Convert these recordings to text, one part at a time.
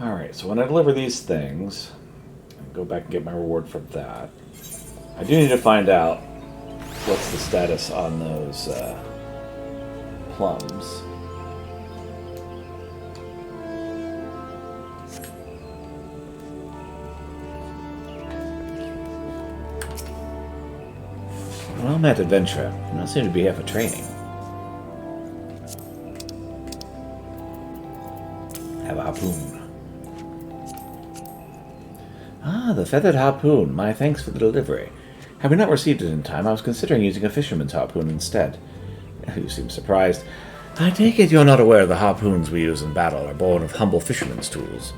Alright, so when I deliver these things, I go back and get my reward for that. I do need to find out what's the status on those plums. Well met, adventurer. You don't seem to be here for training. Have a harpoon. Ah, the feathered harpoon. My thanks for the delivery. Had we not received it in time, I was considering using a fisherman's harpoon instead. You seem surprised. I take it you're not aware the harpoons we use in battle are born of humble fishermen's tools.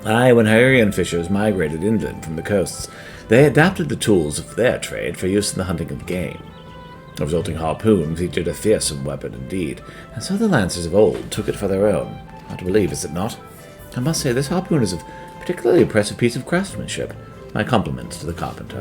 Aye, when Hyrrian fishers migrated inland from the coasts, they adapted the tools of their trade for use in the hunting of game. The resulting harpoon featured a fearsome weapon indeed, and so the lancers of old took it for their own. Hard to believe, is it not? I must say this harpoon is a particularly impressive piece of craftsmanship. My compliments to the carpenter.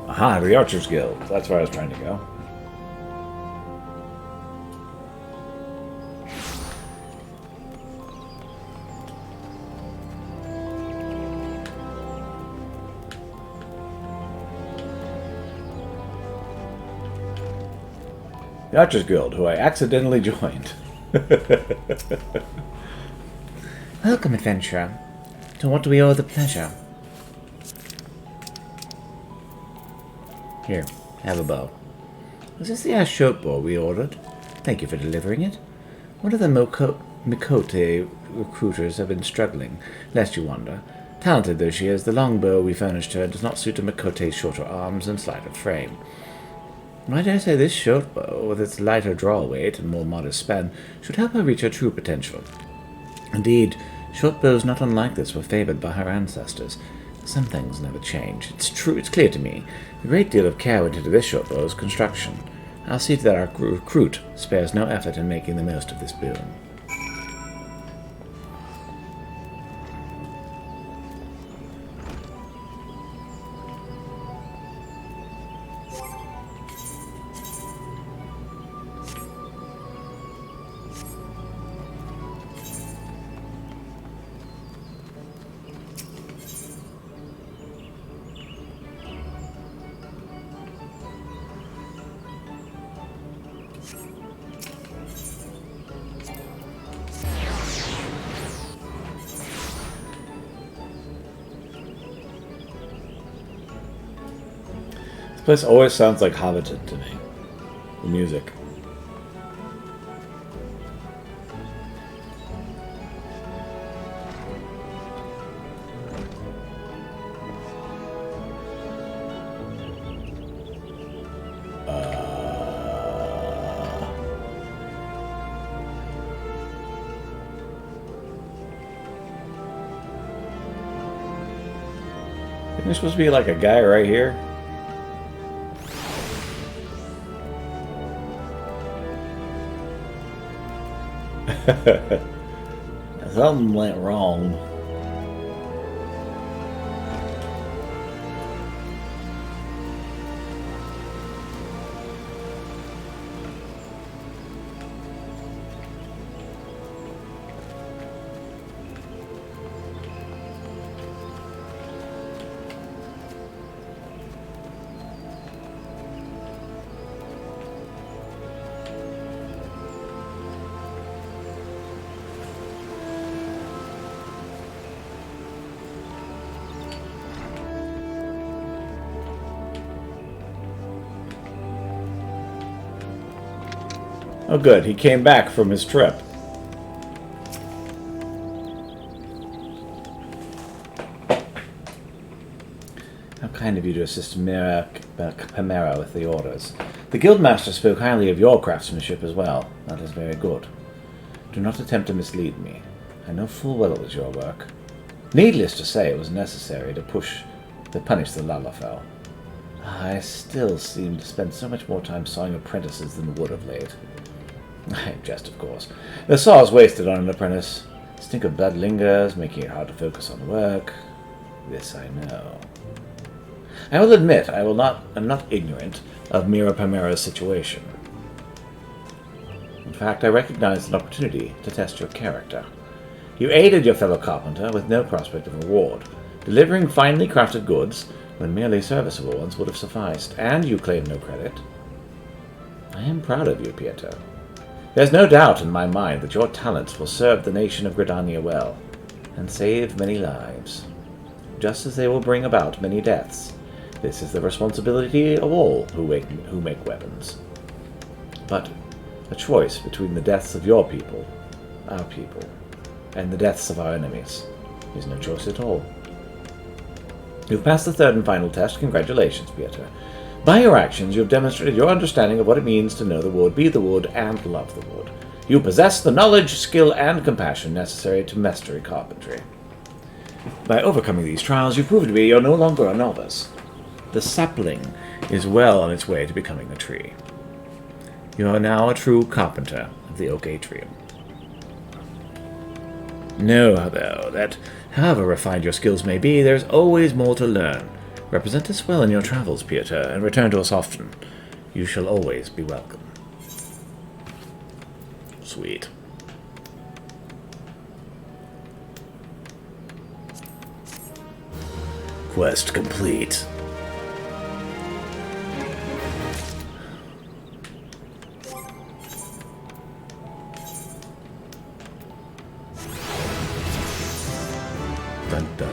Aha, the Archers Guild. That's where I was trying to go. The Archers Guild, who I accidentally joined. Welcome, adventurer. To what do we owe the pleasure? Here, have a bow. Is this the short bow we ordered? Thank you for delivering it. One of the Mikote recruiters have been struggling, lest you wonder. Talented though she is, the longbow we furnished her does not suit a Mikote's shorter arms and slighter frame. I dare say this short bow, with its lighter draw weight and more modest span, should help her reach her true potential. Indeed, short bows not unlike this were favored by her ancestors. Some things never change. It's clear to me. A great deal of care went into this short bow's construction. I'll see that our recruit spares no effort in making the most of this boon. This place always sounds like Hobbiton to me. The music. Isn't there supposed to be like a guy right here? Something went wrong. Oh good, he came back from his trip. How kind of you to assist Chimera with the orders. The Guildmaster spoke highly of your craftsmanship as well. That is very good. Do not attempt to mislead me. I know full well it was your work. Needless to say, it was necessary to punish the Lalafell. I still seem to spend so much more time sawing apprentices than would of late. I jest, of course. The saw is wasted on an apprentice. Stink of blood lingers, making it hard to focus on work. This I know. I will admit I'm not ignorant of Mira Pamera's situation. In fact, I recognized an opportunity to test your character. You aided your fellow carpenter with no prospect of reward, delivering finely crafted goods when merely serviceable ones would have sufficed, and you claim no credit. I am proud of you, Pietro. There's no doubt in my mind that your talents will serve the nation of Gridania well, and save many lives, just as they will bring about many deaths. This is the responsibility of all who make weapons. But a choice between the deaths of your people, our people, and the deaths of our enemies is no choice at all. You've passed the third and final test. Congratulations, Pietro. By your actions, you have demonstrated your understanding of what it means to know the wood, be the wood, and love the wood. You possess the knowledge, skill, and compassion necessary to master carpentry. By overcoming these trials, you've proven to me you're no longer a novice. The sapling is well on its way to becoming a tree. You are now a true carpenter of the oak atrium. Know, though, that however refined your skills may be, there's always more to learn. Represent us well in your travels, Pietro, and return to us often. You shall always be welcome. Sweet. Quest complete. Dun dun.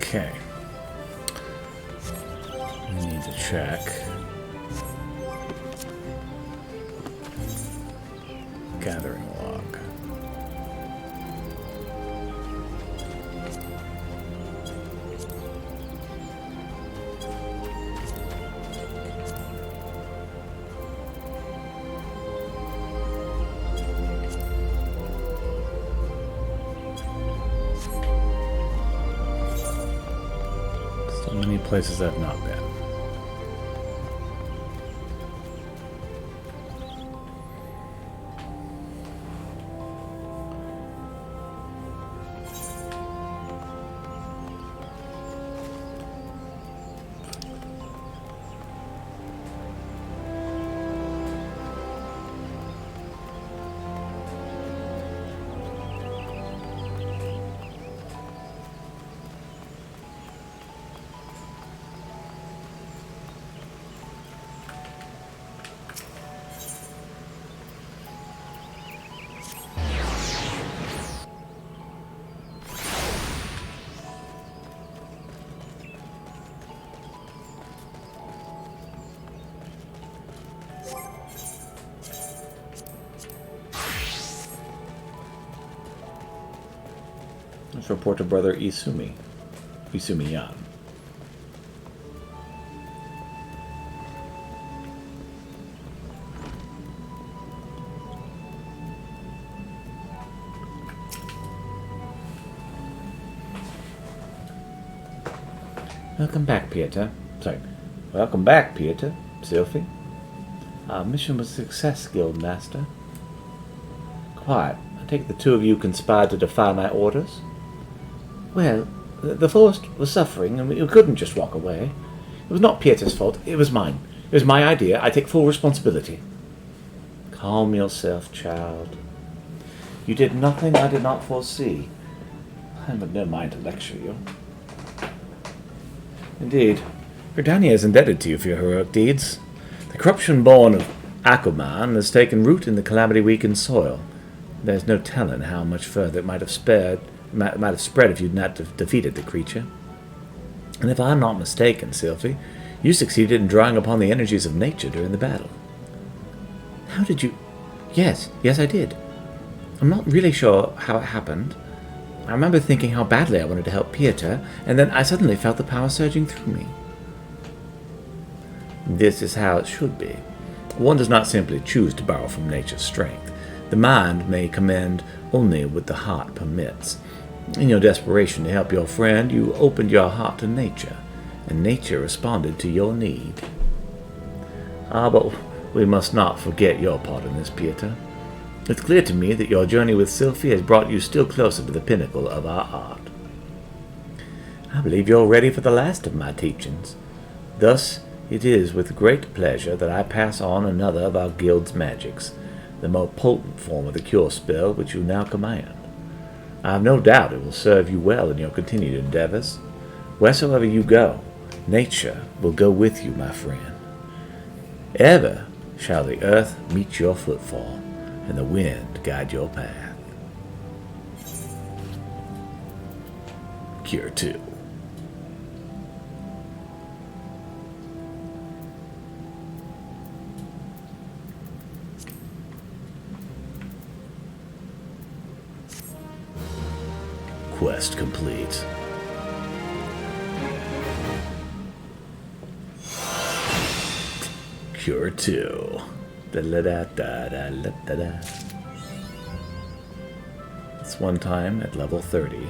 Okay. We need to check. Gathering log. So many places I've not been. Let's report to Brother Isumi-yan. Welcome back, Pieter. Welcome back, Pieter. Sylphie. Our mission was a success, Guild Master. Quiet. I take the two of you conspired to defy my orders? Well, the forest was suffering, and we couldn't just walk away. It was not Pieter's fault. It was mine. It was my idea. I take full responsibility. Calm yourself, child. You did nothing I did not foresee. I have no mind to lecture you. Indeed, Britannia is indebted to you for your heroic deeds. The corruption born of Aquaman has taken root in the calamity-weakened soil. There's no telling how much further it might have spread if you'd not defeated the creature. And if I'm not mistaken, Sylphie, you succeeded in drawing upon the energies of nature during the battle. How did you... Yes, I did. I'm not really sure how it happened. I remember thinking how badly I wanted to help Pieter, and then I suddenly felt the power surging through me. This is how it should be. One does not simply choose to borrow from nature's strength. The mind may command only what the heart permits. In your desperation to help your friend, you opened your heart to nature, and nature responded to your need. But we must not forget your part in this, Pieter. It's clear to me that your journey with Sylphie has brought you still closer to the pinnacle of our art. I believe you're ready for the last of my teachings. Thus, it is with great pleasure that I pass on another of our guild's magics, the more potent form of the cure spell which you now command. I have no doubt it will serve you well in your continued endeavors. Wheresoever you go, nature will go with you, my friend. Ever shall the earth meet your footfall, and the wind guide your path. Cure 2. Quest complete. Cure 2. Da-da-da-da-da-da-da. It's one time at level 30.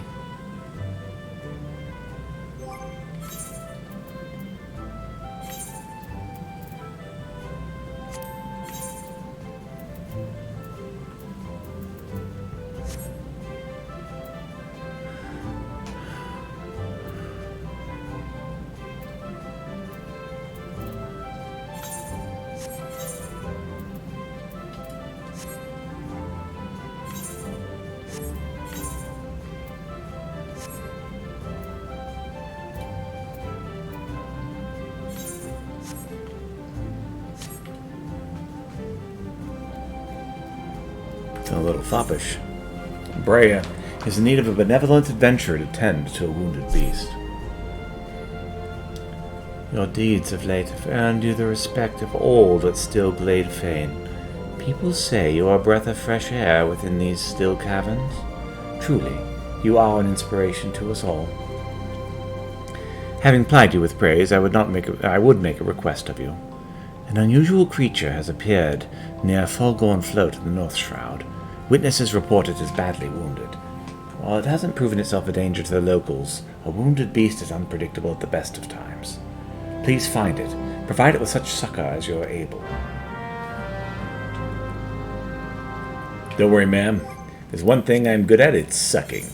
A little foppish. Brea is in need of a benevolent adventurer to tend to a wounded beast. Your deeds of late have earned you the respect of all that still glade Fane. People say you are a breath of fresh air within these still caverns. Truly, you are an inspiration to us all. Having plied you with praise, I would make a request of you. An unusual creature has appeared near a Fulgorn float in the North Shroud. Witnesses report it is badly wounded. While it hasn't proven itself a danger to the locals, a wounded beast is unpredictable at the best of times. Please find it. Provide it with such succor as you are able. Don't worry, ma'am. There's one thing I'm good at, it's sucking.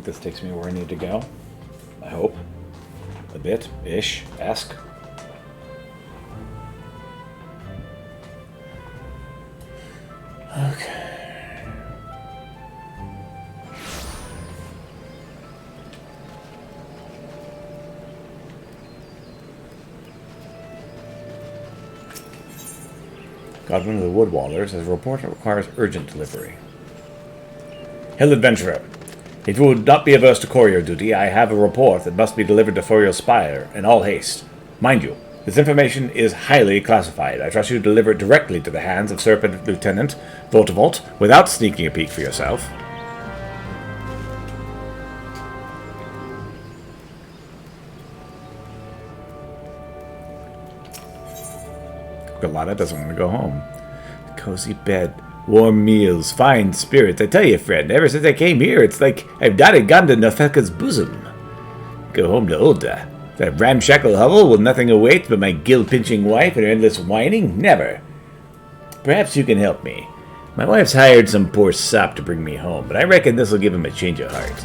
This takes me where I need to go. I hope. A bit-ish. Ask. Okay. Godwin of the Woodwallers has a report that requires urgent delivery. Hill Adventurer. If you would not be averse to courier duty, I have a report that must be delivered to Furiel Spire in all haste. Mind you, this information is highly classified. I trust you to deliver it directly to the hands of Serpent Lieutenant Voltavolt without sneaking a peek for yourself. Galata doesn't want to go home. Cozy bed. Warm meals, fine spirits. I tell you, friend, ever since I came here, it's like I've died gone to Notheka's bosom. Go home to Ulda. That ramshackle hovel will nothing await but my gill-pinching wife and her endless whining? Never. Perhaps you can help me. My wife's hired some poor sop to bring me home, but I reckon this'll give him a change of heart.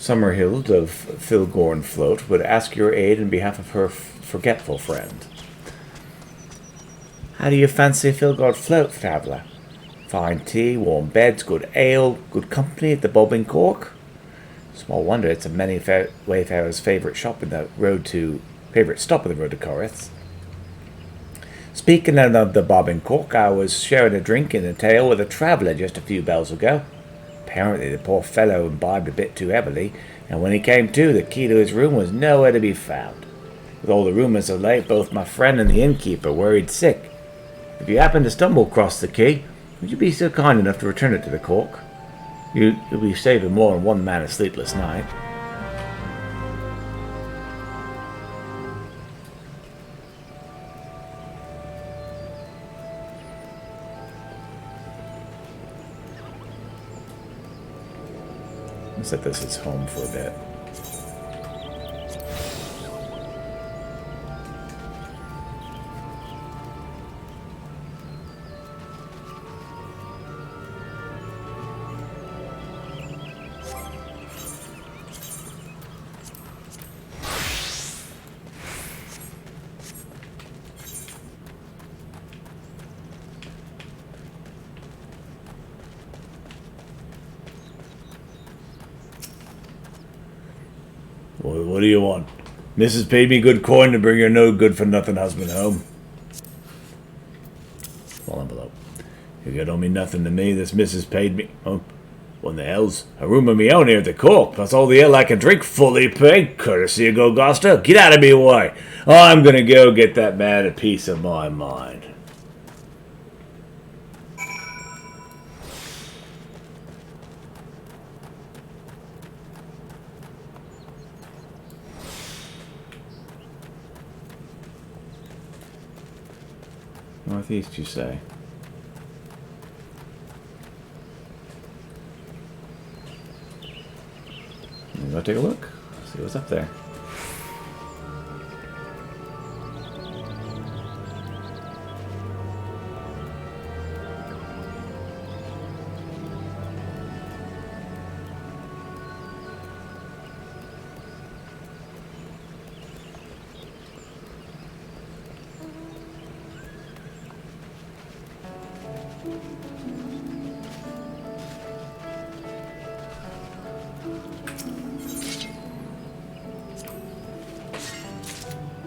Summerhild of Filgorn Float would ask your aid in behalf of her forgetful friend. How do you fancy Filgorn Float, traveller? Fine tea, warm beds, good ale, good company at the Bob and Cork? Small wonder it's a many wayfarers' favourite stop in the road to Corrith. Speaking of the Bob and Cork, I was sharing a drink in a tale with a traveller just a few bells ago. Apparently the poor fellow imbibed a bit too heavily, and when he came to, the key to his room was nowhere to be found. With all the rumours of late, both my friend and the innkeeper worried sick. If you happen to stumble across the key, would you be so kind enough to return it to the Cork? You'll be saving more than one man a sleepless night. Let's set this as home for a bit. What do you want? Mrs. paid me good coin to bring your no-good-for-nothing husband home. Small envelope. If you don't mean nothing to me, this missus paid me... Oh, what in the hell's? A room of me own here at the Cork, plus all the ale I can drink, fully paid, courtesy of Golgoster. Get out of me way. I'm gonna go get that man a piece of my mind. Northeast, you say? Go take a look. See what's up there.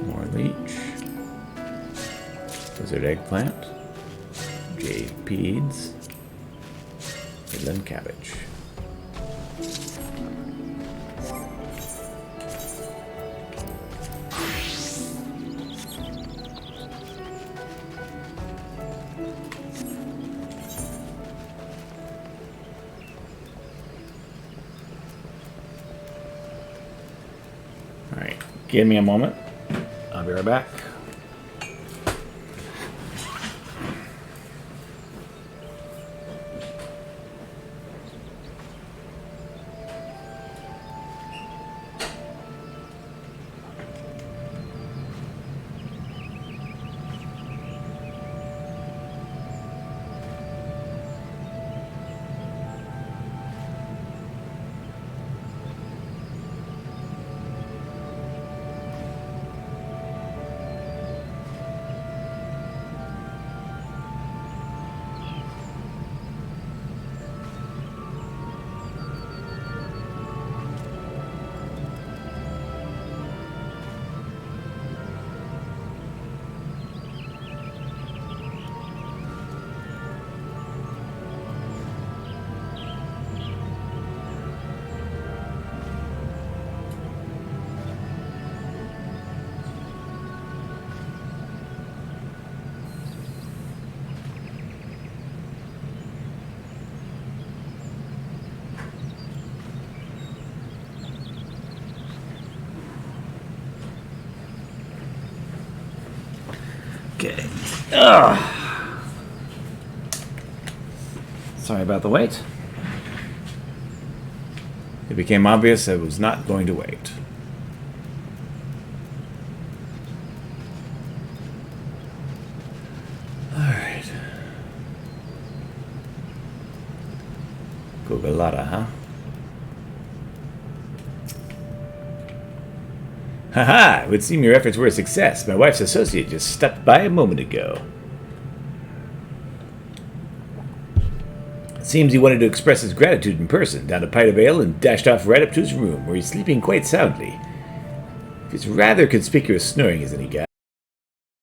More leech. Lizard eggplant. Jade peas. Midland cabbage. Alright, give me a moment. I'll be right back. Okay. Sorry about the wait. It became obvious I was not going to wait. Alright. Gogalata, huh? Ha! It would seem your efforts were a success. My wife's associate just stepped by a moment ago. It seems he wanted to express his gratitude in person, downed a pint of ale, and dashed off right up to his room, where he's sleeping quite soundly. His rather conspicuous snoring is any guide.